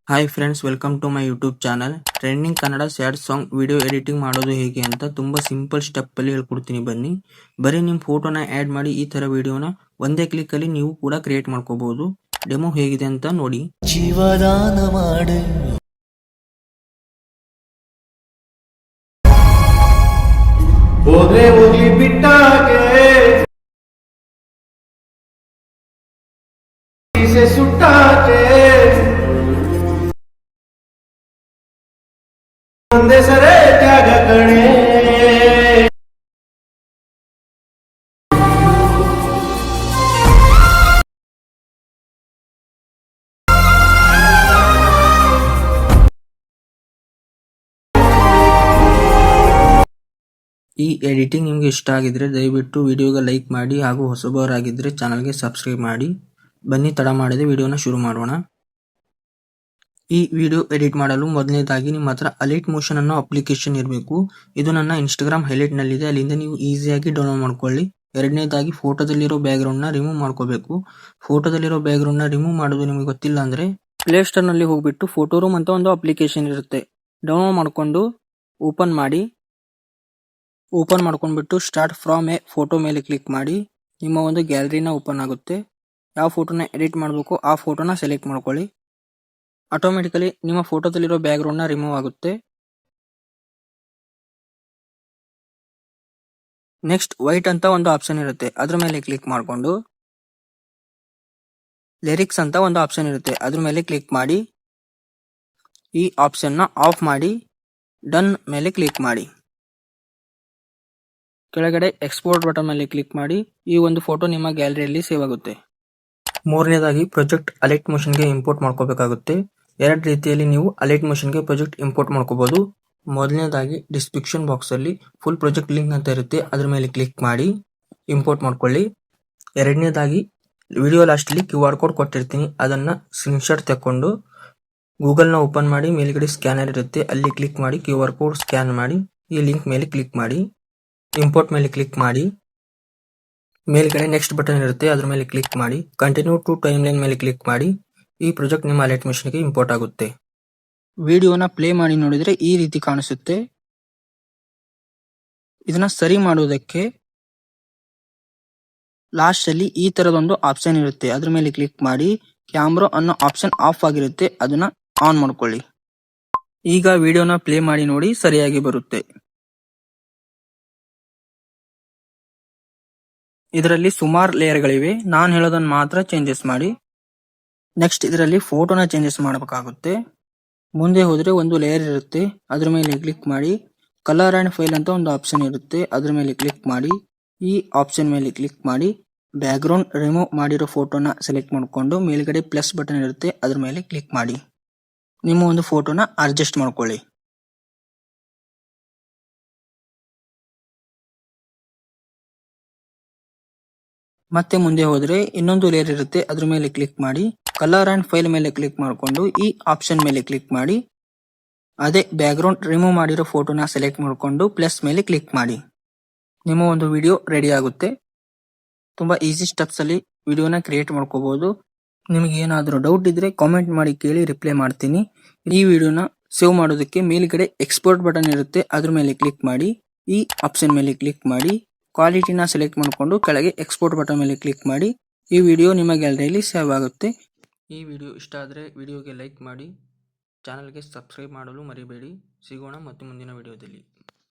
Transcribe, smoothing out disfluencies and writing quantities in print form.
Hi friends, welcome to my YouTube channel. Trending Kannada sad song video editing ಮಾಡೋದು ಹೇಗೆ ಅಂತ ತುಂಬ ಸಿಂಪಲ್ ಸ್ಟೆಪ್ ಅಲ್ಲಿ ಹೇಳ್ಕೊಡ್ತೀನಿ. ಬರೀ ನಿಮ್ಮ ಫೋಟೋನ ಆ್ಯಡ್ ಮಾಡಿ ಈ ಥರ ವಿಡಿಯೋನ ಒಂದೇ ಕ್ಲಿಕ್ಕಲ್ಲಿ ನೀವು ಕೂಡ ಕ್ರಿಯೇಟ್ ಮಾಡ್ಕೋಬಹುದು. ಡೆಮೋ ಹೇಗಿದೆ ಅಂತ ನೋಡಿ. ಜೀವದಾನ ಮಾಡು ಹೋದ್ರೆ ಹೋಗ್ಲಿ ಬಿಟ್ಟಾಗೆ ಸುಟ್ಟಾಗೆ ಒಂದೇ ಸರೇ ತ್ಯಾಗ ಕಣೆ. ಈ ಎಡಿಟಿಂಗ್ ನಿಮಗೆ ಇಷ್ಟ ಆಗಿದ್ರೆ ದಯವಿಟ್ಟು ವಿಡಿಯೋಗೆ ಲೈಕ್ ಮಾಡಿ ಹಾಗೂ ಹೊಸಬರಾಗಿದ್ದರೆ ಚಾನಲ್ಗೆ ಸಬ್ಸ್ಕ್ರೈಬ್ ಮಾಡಿ. ಬನ್ನಿ ತಡ ಮಾಡದೆ ವಿಡಿಯೋನ ಶುರು ಮಾಡೋಣ. ಈ ವಿಡಿಯೋ ಎಡಿಟ್ ಮಾಡಲು ಮೊದಲನೇದಾಗಿ ನಿಮ್ಮ ಹತ್ರ ಅಲೈಟ್ ಮೋಷನ್ ಅನ್ನೋ ಅಪ್ಲಿಕೇಶನ್ ಇರಬೇಕು. ಇದು ನನ್ನ ಇನ್ಸ್ಟಾಗ್ರಾಮ್ ಹೈಲೈಟ್ ನಲ್ಲಿದೆ, ಅಲ್ಲಿಂದ ನೀವು ಈಸಿಯಾಗಿ ಡೌನ್ಲೋಡ್ ಮಾಡ್ಕೊಳ್ಳಿ. ಎರಡನೇದಾಗಿ ಫೋಟೋದಲ್ಲಿರೋ ಬ್ಯಾಕ್ಗ್ರೌಂಡ್ ನ ರಿಮೂವ್ ಮಾಡ್ಕೋಬೇಕು. ಫೋಟೋದಲ್ಲಿರೋ ಬ್ಯಾಕ್ಗ್ರೌಂಡ್ ನ ರಿಮೂವ್ ಮಾಡೋದು ನಿಮಗೆ ಗೊತ್ತಿಲ್ಲ ಅಂದ್ರೆ ಪ್ಲೇ ಸ್ಟೋರ್ ನಲ್ಲಿ ಹೋಗ್ಬಿಟ್ಟು ಫೋಟೋ ರೂಮ್ ಅಂತ ಒಂದು ಅಪ್ಲಿಕೇಶನ್ ಇರುತ್ತೆ, ಡೌನ್ಲೋಡ್ ಮಾಡ್ಕೊಂಡು ಓಪನ್ ಮಾಡಿ. ಓಪನ್ ಮಾಡ್ಕೊಂಡ್ಬಿಟ್ಟು ಸ್ಟಾರ್ಟ್ ಫ್ರಾಮ್ ಎ ಫೋಟೋ ಮೇಲೆ ಕ್ಲಿಕ್ ಮಾಡಿ. ನಿಮ್ಮ ಒಂದು ಗ್ಯಾಲರಿನ ಓಪನ್ ಆಗುತ್ತೆ. ಯಾವ ಫೋಟೋನ ಎಡಿಟ್ ಮಾಡಬೇಕು ಆ ಫೋಟೋನ ಸೆಲೆಕ್ಟ್ ಮಾಡ್ಕೊಳ್ಳಿ. ಆಟೋಮೆಟಿಕಲಿ ನಿಮ್ಮ ಫೋಟೋದಲ್ಲಿರೋ ಬ್ಯಾಕ್ಗ್ರೌಂಡ್ ನ ರಿಮೂವ್ ಆಗುತ್ತೆ. ನೆಕ್ಸ್ಟ್ ವೈಟ್ ಅಂತ ಒಂದು ಆಪ್ಷನ್ ಇರುತ್ತೆ, ಅದ್ರ ಮೇಲೆ ಕ್ಲಿಕ್ ಮಾಡಿಕೊಂಡು ಲಿರಿಕ್ಸ್ ಅಂತ ಒಂದು ಆಪ್ಷನ್ ಇರುತ್ತೆ, ಅದ್ರ ಮೇಲೆ ಕ್ಲಿಕ್ ಮಾಡಿ. ಈ ಆಪ್ಷನ್ ನ ಆಫ್ ಮಾಡಿ ಡನ್ ಮೇಲೆ ಕ್ಲಿಕ್ ಮಾಡಿ. ಕೆಳಗಡೆ ಎಕ್ಸ್ಪೋರ್ಟ್ ಬಟನ್ ಮೇಲೆ ಕ್ಲಿಕ್ ಮಾಡಿ. ಈ ಒಂದು ಫೋಟೋ ನಿಮ್ಮ ಗ್ಯಾಲರಿಯಲ್ಲಿ ಸೇವ್ ಆಗುತ್ತೆ. ಮೂರನೇದಾಗಿ ಪ್ರಾಜೆಕ್ಟ್ ಅಲೈಟ್ ಮೋಷನ್ ಗೆ ಇಂಪೋರ್ಟ್ ಮಾಡ್ಕೋಬೇಕಾಗುತ್ತೆ. ಎರಡು ರೀತಿಯಲ್ಲಿ ನೀವು ಅಲೈಟ್ ಮೋಷನ್ ಗೆ ಪ್ರಾಜೆಕ್ಟ್ ಇಂಪೋರ್ಟ್ ಮಾಡ್ಕೋಬಹುದು. ಮೊದಲನೇದಾಗಿ ಡಿಸ್ಕ್ರಿಪ್ಷನ್ ಬಾಕ್ಸ್ ಅಲ್ಲಿ ಫುಲ್ ಪ್ರಾಜೆಕ್ಟ್ ಲಿಂಕ್ ಅಂತ ಇರುತ್ತೆ, ಅದ್ರ ಮೇಲೆ ಕ್ಲಿಕ್ ಮಾಡಿ ಇಂಪೋರ್ಟ್ ಮಾಡ್ಕೊಳ್ಳಿ. ಎರಡನೇದಾಗಿ ವಿಡಿಯೋ ಲಾಸ್ಟ್ ಅಲ್ಲಿ QR ಕೋಡ್ ಕೊಟ್ಟಿರ್ತೀನಿ, ಅದನ್ನ ಸ್ಕ್ರೀನ್ಶಾಟ್ ತಕೊಂಡು ಗೂಗಲ್ ನ ಓಪನ್ ಮಾಡಿ. ಮೇಲ್ಗಡೆ ಸ್ಕ್ಯಾನರ್ ಇರುತ್ತೆ, ಅಲ್ಲಿ ಕ್ಲಿಕ್ ಮಾಡಿ QR ಕೋಡ್ ಸ್ಕ್ಯಾನ್ ಮಾಡಿ ಈ ಲಿಂಕ್ ಮೇಲೆ ಕ್ಲಿಕ್ ಮಾಡಿ. ಇಂಪೋರ್ಟ್ ಮೇಲೆ ಕ್ಲಿಕ್ ಮಾಡಿ. ಮೇಲ್ಗಡೆ ನೆಕ್ಸ್ಟ್ ಬಟನ್ ಇರುತ್ತೆ, ಅದ್ರ ಮೇಲೆ ಕ್ಲಿಕ್ ಮಾಡಿ. ಕಂಟಿನ್ಯೂ ಟು ಟೈಮ್ ಲೈನ್ ಮೇಲೆ ಕ್ಲಿಕ್ ಮಾಡಿ. ಈ ಪ್ರಾಜೆಕ್ಟ್ ನಿಮ್ಮ ಅಲೈಟ್ ಮೋಷನ್ ಗೆ ಇಂಪೋರ್ಟ್ ಆಗುತ್ತೆ. ವಿಡಿಯೋನ ಪ್ಲೇ ಮಾಡಿ ನೋಡಿದ್ರೆ ಈ ರೀತಿ ಕಾಣಿಸುತ್ತೆ. ಇದನ್ನ ಸರಿ ಮಾಡುವುದಕ್ಕೆ ಲಾಸ್ಟ್ ಅಲ್ಲಿ ಈ ತರದೊಂದು ಆಪ್ಷನ್ ಇರುತ್ತೆ, ಅದ್ರ ಮೇಲೆ ಕ್ಲಿಕ್ ಮಾಡಿ. ಕ್ಯಾಮ್ರಾ ಅನ್ನೋ ಆಪ್ಷನ್ ಆಫ್ ಆಗಿರುತ್ತೆ, ಅದನ್ನ ಆನ್ ಮಾಡ್ಕೊಳ್ಳಿ. ಈಗ ವಿಡಿಯೋನ ಪ್ಲೇ ಮಾಡಿ ನೋಡಿ, ಸರಿಯಾಗಿ ಬರುತ್ತೆ. ಇದರಲ್ಲಿ ಸುಮಾರು ಲೇಯರ್ಗಳಿವೆ, ನಾನು ಹೇಳೋದನ್ನ ಮಾತ್ರ ಚೇಂಜಸ್ ಮಾಡಿ. ನೆಕ್ಸ್ಟ್ ಇದರಲ್ಲಿ ಫೋಟೋನ ಚೇಂಜಸ್ ಮಾಡಬೇಕಾಗುತ್ತೆ. ಮುಂದೆ ಹೋದ್ರೆ ಒಂದು ಲೇಯರ್ ಇರುತ್ತೆ, ಅದ್ರ ಮೇಲೆ ಕ್ಲಿಕ್ ಮಾಡಿ. ಕಲರ್ ಅಂಡ್ ಫೈಲ್ ಅಂತ ಒಂದು ಆಪ್ಷನ್ ಇರುತ್ತೆ, ಅದ್ರ ಮೇಲೆ ಕ್ಲಿಕ್ ಮಾಡಿ. ಈ ಆಪ್ಷನ್ ಮೇಲೆ ಕ್ಲಿಕ್ ಮಾಡಿ ಬ್ಯಾಕ್ಗ್ರೌಂಡ್ ರಿಮೂವ್ ಮಾಡಿರೋ ಫೋಟೋನ ಸೆಲೆಕ್ಟ್ ಮಾಡಿಕೊಂಡು ಮೇಲ್ಗಡೆ ಪ್ಲಸ್ ಬಟನ್ ಇರುತ್ತೆ, ಅದ್ರ ಮೇಲೆ ಕ್ಲಿಕ್ ಮಾಡಿ. ನಿಮ್ಮ ಒಂದು ಫೋಟೋನ ಅಡ್ಜಸ್ಟ್ ಮಾಡ್ಕೊಳ್ಳಿ. ಮತ್ತೆ ಮುಂದೆ ಹೋದ್ರೆ ಇನ್ನೊಂದು ಲೇಯರ್ ಇರುತ್ತೆ, ಅದ್ರ ಮೇಲೆ ಕ್ಲಿಕ್ ಮಾಡಿ. ಕಲರ್ ಅಂಡ್ ಫೈಲ್ ಮೇಲೆ ಕ್ಲಿಕ್ ಮಾಡಿಕೊಂಡು ಈ ಆಪ್ಷನ್ ಮೇಲೆ ಕ್ಲಿಕ್ ಮಾಡಿ. ಅದೇ ಬ್ಯಾಕ್ಗ್ರೌಂಡ್ ರಿಮೂವ್ ಮಾಡಿರೋ ಫೋಟೋನ ಸೆಲೆಕ್ಟ್ ಮಾಡಿಕೊಂಡು ಪ್ಲಸ್ ಮೇಲೆ ಕ್ಲಿಕ್ ಮಾಡಿ. ನಿಮ್ಮ ಒಂದು ವಿಡಿಯೋ ರೆಡಿ ಆಗುತ್ತೆ. ತುಂಬಾ ಈಸಿ ಸ್ಟೆಪ್ಸ್ ಅಲ್ಲಿ ವಿಡಿಯೋನ ಕ್ರಿಯೇಟ್ ಮಾಡ್ಕೋಬಹುದು. ನಿಮಗೆ ಏನಾದರೂ ಡೌಟ್ ಇದ್ರೆ ಕಾಮೆಂಟ್ ಮಾಡಿ ಕೇಳಿ, ರಿಪ್ಲೈ ಮಾಡ್ತೀನಿ. ಈ ವಿಡಿಯೋನ ಸೇವ್ ಮಾಡೋದಕ್ಕೆ ಮೇಲ್ಗಡೆ ಎಕ್ಸ್ಪೋರ್ಟ್ ಬಟನ್ ಇರುತ್ತೆ, ಅದ್ರ ಮೇಲೆ ಕ್ಲಿಕ್ ಮಾಡಿ. ಈ ಆಪ್ಷನ್ ಮೇಲೆ ಕ್ಲಿಕ್ ಮಾಡಿ ಕ್ವಾಲಿಟಿನ ಸೆಲೆಕ್ಟ್ ಮಾಡಿಕೊಂಡು ಕೆಳಗೆ ಎಕ್ಸ್ಪೋರ್ಟ್ ಬಟನ್ ಮೇಲೆ ಕ್ಲಿಕ್ ಮಾಡಿ. ಈ ವಿಡಿಯೋ ನಿಮ್ಮ ಗ್ಯಾಲರಿಯಲ್ಲಿ ಸೇವ್ ಆಗುತ್ತೆ. ಈ ವಿಡಿಯೋ ಇಷ್ಟ ಆದರೆ ವಿಡಿಯೋಗೆ ಲೈಕ್ ಮಾಡಿ, ಚಾನಲ್ಗೆ ಸಬ್ಸ್ಕ್ರೈಬ್ ಮಾಡಲು ಮರಿಬೇಡಿ. ಸಿಗೋಣ ಮತ್ತೆ ಮುಂದಿನ ವಿಡಿಯೋದಲ್ಲಿ.